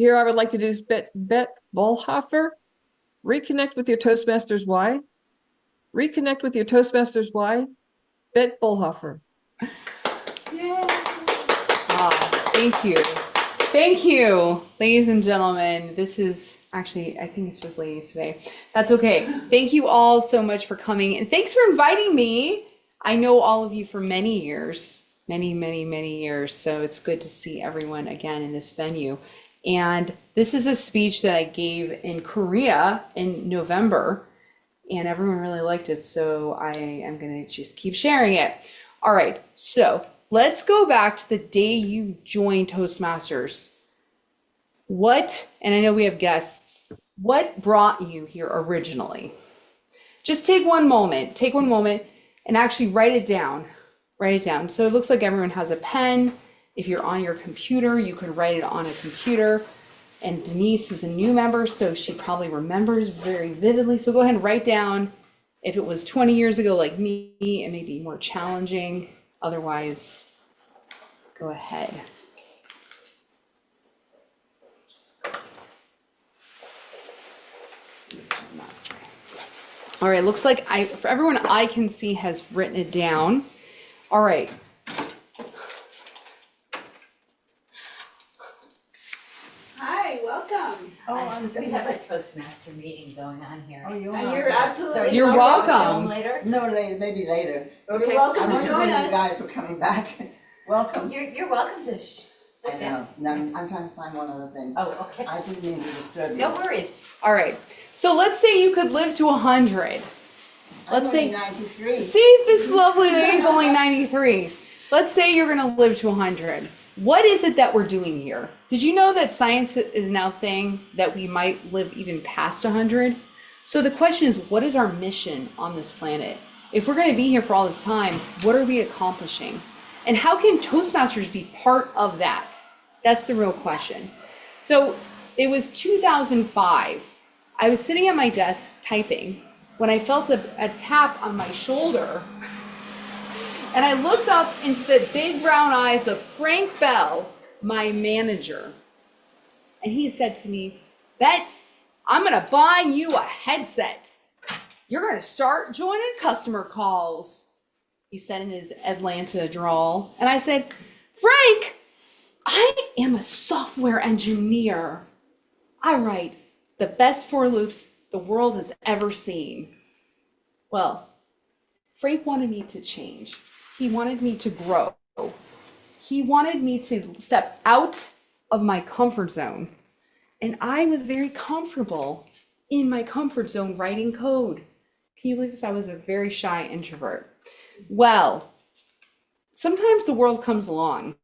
here I would like to do is Bett Bollhoefer. Reconnect with your Toastmasters why. Reconnect with your Toastmasters why. Bett Bollhoefer. Yay. Thank you. Thank you, ladies and gentlemen. This is actually, I think it's just ladies today. That's okay. Thank you all so much for coming. And thanks for inviting me. I know all of you for many years, many years. So it's good to see everyone again in this venue. And this is a speech that I gave in Korea in November, and everyone really liked it. So I am going to just keep sharing it. All right. So let's go back to the day you joined Toastmasters. And I know we have guests, what brought you here originally? Just take one moment and actually write it down. Write it down. So it looks like everyone has a pen. If you're on your computer, you could write it on a computer. And Denise is a new member, so she probably remembers very vividly. So go ahead and write down if it was 20 years ago like me, it may be more challenging. Otherwise, go ahead. All right, looks like for everyone I can see has written it down. All right. Hi, welcome. We have a Toastmaster meeting going on here. Oh, You're absolutely So you're welcome. Later? No, later, maybe later. Okay. You're welcome I to was join when you us. guys were coming back. Welcome. You're welcome to sit I down. know. No, I'm trying to find one other thing. Oh, okay. I didn't mean to disturb you. No worries. All right. So let's say you could live to 100. I'm let's say- only 93. See, this lovely lady's only 93. Let's say you're going to live to 100. What is it that we're doing here? Did you know that science is now saying that we might live even past 100? So the question is, what is our mission on this planet? If we're going to be here for all this time, what are we accomplishing? And how can Toastmasters be part of that? That's the real question. So it was 2005. I was sitting at my desk typing when I felt a tap on my shoulder. And I looked up into the big brown eyes of Frank Bell, my manager. And he said to me, Bett, I'm going to buy you a headset. You're going to start joining customer calls, he said in his Atlanta drawl. And I said, Frank, I am a software engineer. I write the best for loops the world has ever seen. Well, Frank wanted me to change. He wanted me to grow. He wanted me to step out of my comfort zone. And I was very comfortable in my comfort zone writing code. Can you believe this? I was a very shy introvert. Well, sometimes the world comes along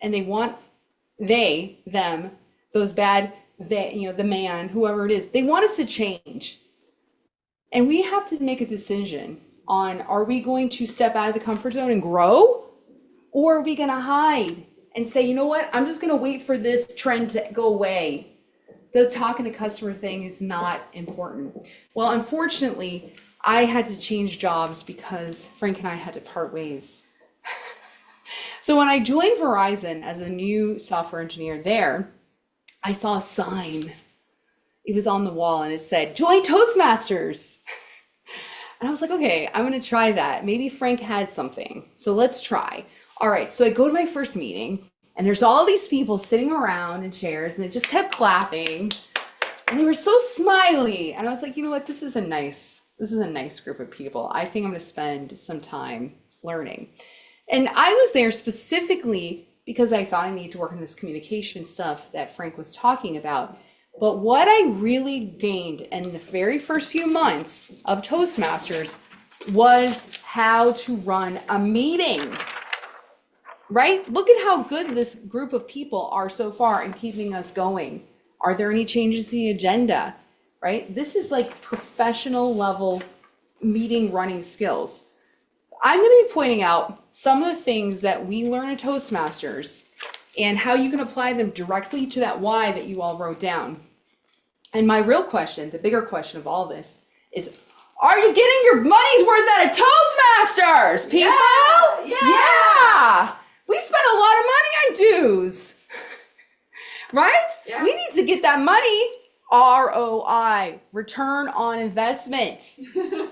and they want them, those bad, the man, whoever it is, they want us to change. And we have to make a decision on, are we going to step out of the comfort zone and grow? Or are we going to hide and say, you know what, I'm just going to wait for this trend to go away. The talking to customer thing is not important. Well, unfortunately, I had to change jobs because Frank and I had to part ways. So when I joined Verizon as a new software engineer there, I saw a sign. It was on the wall and it said, join Toastmasters. And I was like, okay, I'm going to try that. Maybe Frank had something. So let's try. All right. So I go to my first meeting and there's all these people sitting around in chairs and they just kept clapping and they were so smiley. And I was like, you know what? This is a nice group of people. I think I'm going to spend some time learning. And I was there specifically because I thought I needed to work on this communication stuff that Frank was talking about. But what I really gained in the very first few months of Toastmasters was how to run a meeting, right? Look at how good this group of people are so far in keeping us going. Are there any changes to the agenda, right? This is like professional level meeting running skills. I'm going to be pointing out some of the things that we learn at Toastmasters and how you can apply them directly to that why that you all wrote down. And my real question, the bigger question of all this is, are you getting your money's worth out of Toastmasters, people? Yeah. We spent a lot of money on dues. Right? Yeah. We need to get that money. ROI, return on investment.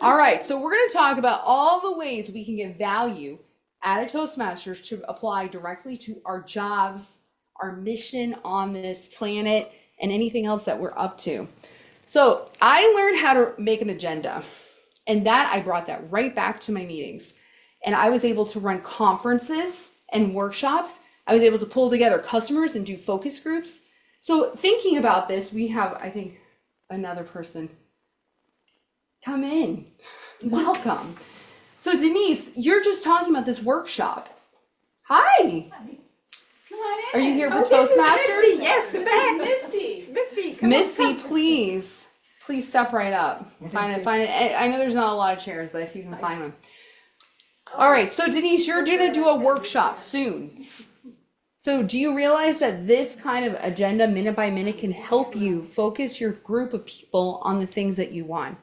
All right, so we're going to talk about all the ways we can get value out of Toastmasters to apply directly to our jobs, our mission on this planet, and anything else that we're up to. So I learned how to make an agenda, and that I brought that right back to my meetings. And I was able to run conferences and workshops. I was able to pull together customers and do focus groups. So thinking about this, we have, I think, another person come in. Welcome. So Denise, you're just talking about this workshop. Hi. Come on in. Are you here for Oh, this is Toastmasters? Misty. Yes, Beth. Misty? Misty, come Misty, on. please step right up. Find it. I know there's not a lot of chairs, but if you can find one. All right, so Denise, you're gonna do a workshop soon. So do you realize that this kind of agenda, minute by minute, can help you focus your group of people on the things that you want?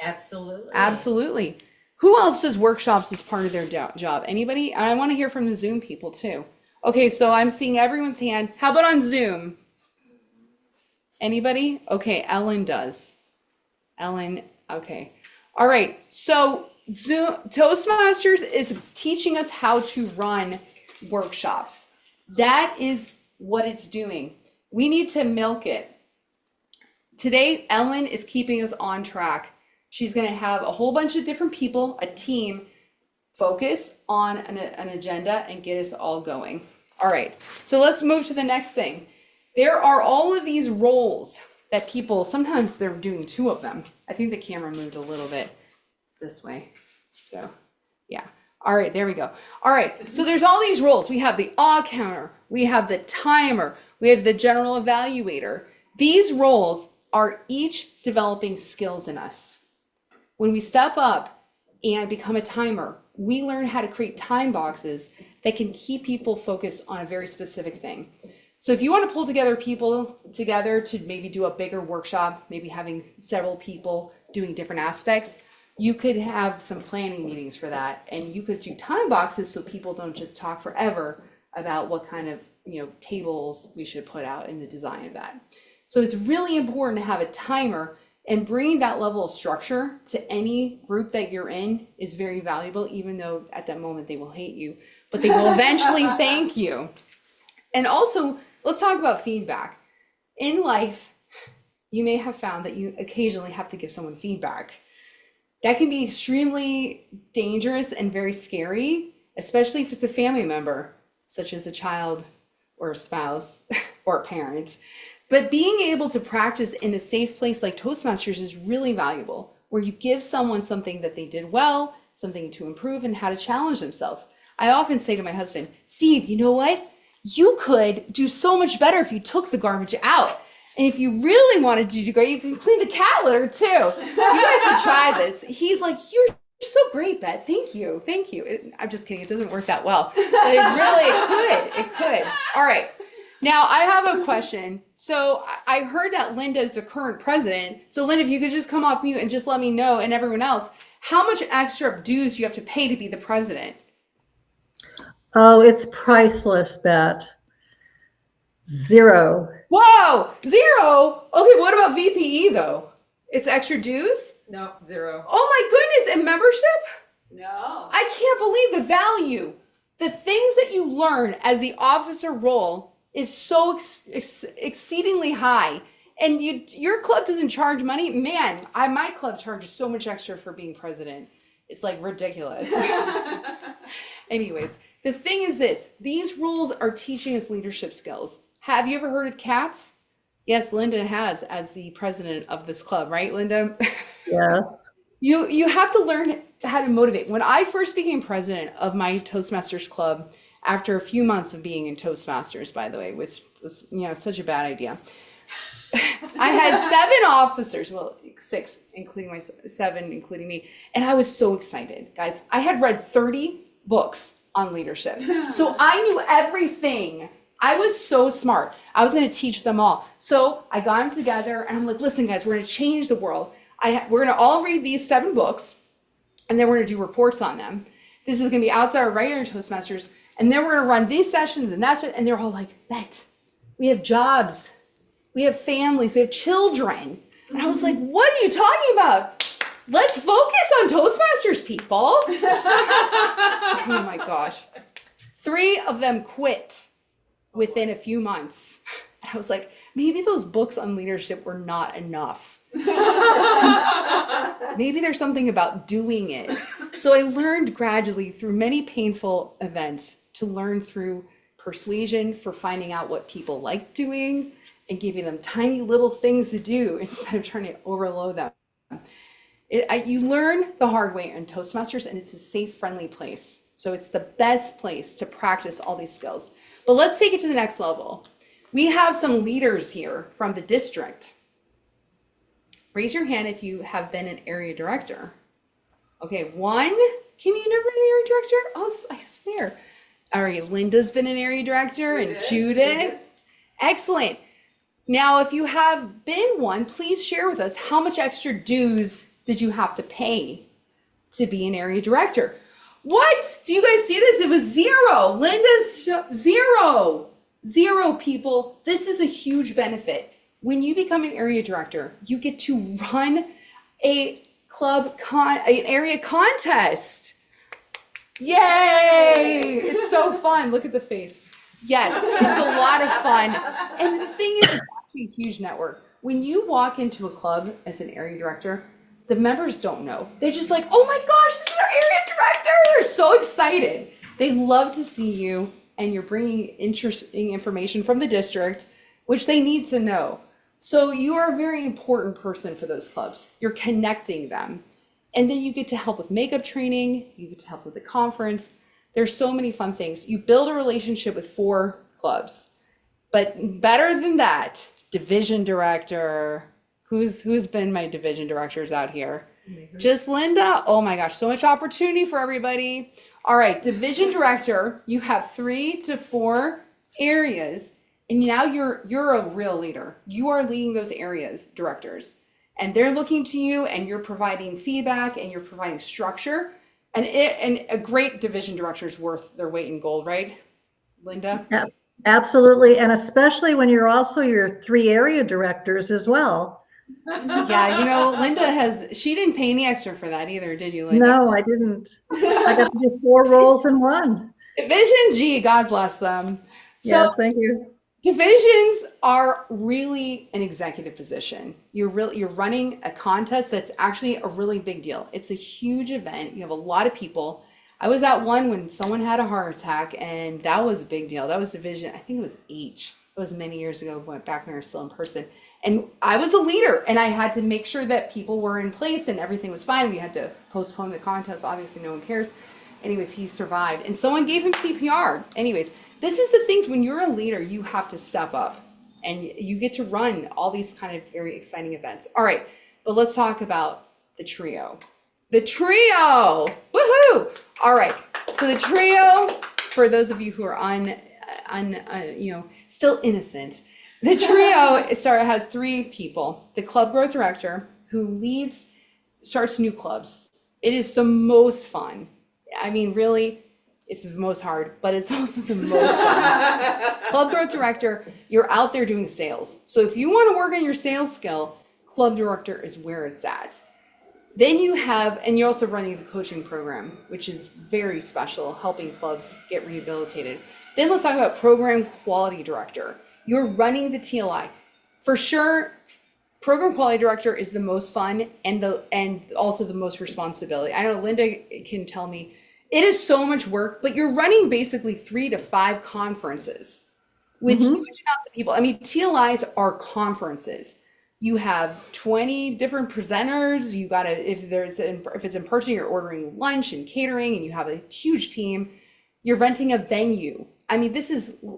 Absolutely. Absolutely. Who else does workshops as part of their job? Anybody? And I want to hear from the Zoom people too. Okay, so I'm seeing everyone's hand. How about on Zoom? Anybody? Okay, Ellen does. Ellen, okay. All right, so Toastmasters is teaching us how to run workshops. That is what it's doing. We need to milk it. Today, Ellen is keeping us on track. She's going to have a whole bunch of different people, a team, focus on an agenda and get us all going. All right, so let's move to the next thing. There are all of these roles that people, sometimes they're doing two of them. I think the camera moved a little bit this way. So, yeah. All right, there we go. All right, so there's all these roles. We have the awe counter, we have the timer, we have the general evaluator. These roles are each developing skills in us. When we step up and become a timer, we learn how to create time boxes that can keep people focused on a very specific thing. So if you want to pull together people together to maybe do a bigger workshop, maybe having several people doing different aspects, you could have some planning meetings for that, and you could do time boxes so people don't just talk forever about what kind of tables we should put out in the design of that. So it's really important to have a timer, and bringing that level of structure to any group that you're in is very valuable, even though at that moment they will hate you, but they will eventually thank you. And also, let's talk about feedback. In life, you may have found that you occasionally have to give someone feedback. That can be extremely dangerous and very scary, especially if it's a family member, such as a child or a spouse or a parent. But being able to practice in a safe place like Toastmasters is really valuable, where you give someone something that they did well, something to improve, and how to challenge themselves. I often say to my husband, Steve, you know what? You could do so much better if you took the garbage out. And if you really wanted to do great, you can clean the cat litter too. You guys should try this. He's like, you're so great, Bett. Thank you. Thank you. I'm just kidding. It doesn't work that well. But it could. All right. Now I have a question. So I heard that Linda is the current president. So Linda, if you could just come off mute and just let me know, and everyone else, how much extra dues do you have to pay to be the president? Oh, it's priceless, Bett. Zero. Whoa, zero. Okay, what about VPE though? It's extra dues? No, zero. Oh my goodness, and membership? No. I can't believe the value. The things that you learn as the officer role is so exceedingly high. And your club doesn't charge money. Man, my club charges so much extra for being president. It's like ridiculous. Anyways, the thing is this, these roles are teaching us leadership skills. Have you ever heard of CATS? Yes, Linda has, as the president of this club, right, Linda? Yes. You have to learn how to motivate. When I first became president of my Toastmasters club, after a few months of being in Toastmasters, by the way, which was such a bad idea, I had 7 officers, well, 6, including 7, including me, and I was so excited, guys. I had read 30 books on leadership, so I knew everything. I was so smart. I was going to teach them all. So I got them together, and I'm like, listen, guys, we're going to change the world. We're going to all read these 7 books, and then we're going to do reports on them. This is going to be outside our regular Toastmasters, and then we're going to run these sessions and that, and they're all like, Bett, we have jobs, we have families, we have children. And I was like, what are you talking about? Let's focus on Toastmasters, people. Oh my gosh. 3 of them quit within a few months. And I was like, maybe those books on leadership were not enough. Maybe there's something about doing it. So I learned gradually through many painful events to learn through persuasion for finding out what people like doing and giving them tiny little things to do instead of trying to overload them. You learn the hard way in Toastmasters, and it's a safe, friendly place. So it's the best place to practice all these skills. But let's take it to the next level. We have some leaders here from the district. Raise your hand if you have been an area director. Okay, 1. Can you never been an area director? Oh, I swear. All right, Linda's been an area director, and Judith. Excellent. Now, if you have been one, please share with us how much extra dues did you have to pay to be an area director? What? Do you guys see this? It was 0. Linda's 0. 0 people. This is a huge benefit. When you become an area director, you get to run a an area contest. Yay! It's so fun. Look at the face. Yes, it's a lot of fun. And the thing is, it's actually a huge network. When you walk into a club as an area director, the members don't know. They're just like, oh my gosh, this is our area director. They're so excited. They love to see you, and you're bringing interesting information from the district, which they need to know. So you are a very important person for those clubs. You're connecting them. And then you get to help with makeup training. You get to help with the conference. There's so many fun things. You build a relationship with 4 clubs. But better than that, division director. Who's been my division directors out here? Just Linda. Oh my gosh, so much opportunity for everybody. All right, division director, you have 3 to 4 areas, and now you're a real leader. You are leading those areas, directors, and they're looking to you, and you're providing feedback, and you're providing structure. And a great division director is worth their weight in gold, right, Linda? Yeah, absolutely. And especially when you're also your 3 area directors as well. Yeah, Linda she didn't pay any extra for that either, did you, Linda? No, I didn't. I got to do 4 roles in one. Division G, God bless them. So Yes, thank you. divisions are really an executive position. You're running a contest that's actually a really big deal. It's a huge event. You have a lot of people. I was at one when someone had a heart attack, and that was a big deal. That was division, I think it was H. It was many years ago, went back when we were still in person. And I was a leader, and I had to make sure that people were in place and everything was fine. We had to postpone the contest. Obviously, no one cares. Anyways, he survived, and someone gave him CPR. Anyways, this is the things when you're a leader, you have to step up, and you get to run all these kind of very exciting events. All right, but let's talk about the trio. The trio, woohoo! All right, so the trio, for those of you who are still innocent, the trio has 3 people. The club growth director who starts new clubs. It is the most fun. I mean, really, it's the most hard, but it's also the most fun. Club growth director, you're out there doing sales. So if you want to work on your sales skill, club director is where it's at. Then and you're also running the coaching program, which is very special, helping clubs get rehabilitated. Then let's talk about program quality director. You're running the TLI. For sure, program quality director is the most fun and also the most responsibility. I know Linda can tell me it is so much work, but you're running basically 3 to 5 conferences with huge amounts of people. I mean, TLIs are conferences. You have 20 different presenters. You got to, if it's in person, you're ordering lunch and catering, and you have a huge team. You're renting a venue. I mean,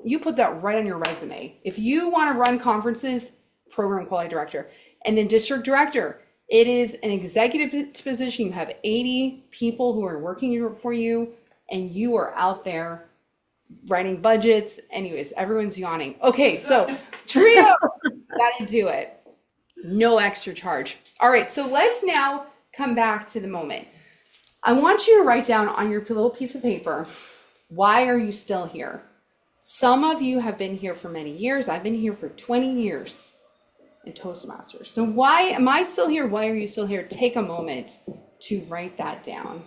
you put that right on your resume. If you want to run conferences, program quality director. And then district director, it is an executive position. You have 80 people who are working for you, and you are out there writing budgets. Anyways, everyone's yawning. Okay, so trio, gotta do it. No extra charge. All right, so let's now come back to the moment. I want you to write down on your little piece of paper, why are you still here? Some of you have been here for many years. I've been here for 20 years in Toastmasters. So why am I still here? Why are you still here? Take a moment to write that down.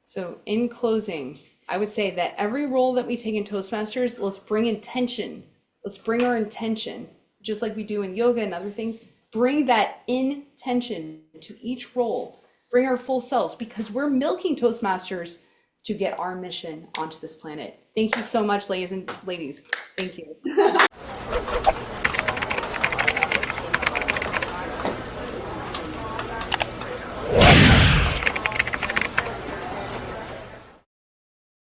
So in closing, I would say that every role that we take in Toastmasters, let's bring intention. Let's bring our intention, just like we do in yoga and other things. Bring that intention to each role. Bring our full selves, because we're milking Toastmasters to get our mission onto this planet. Thank you so much, ladies and ladies. Thank you.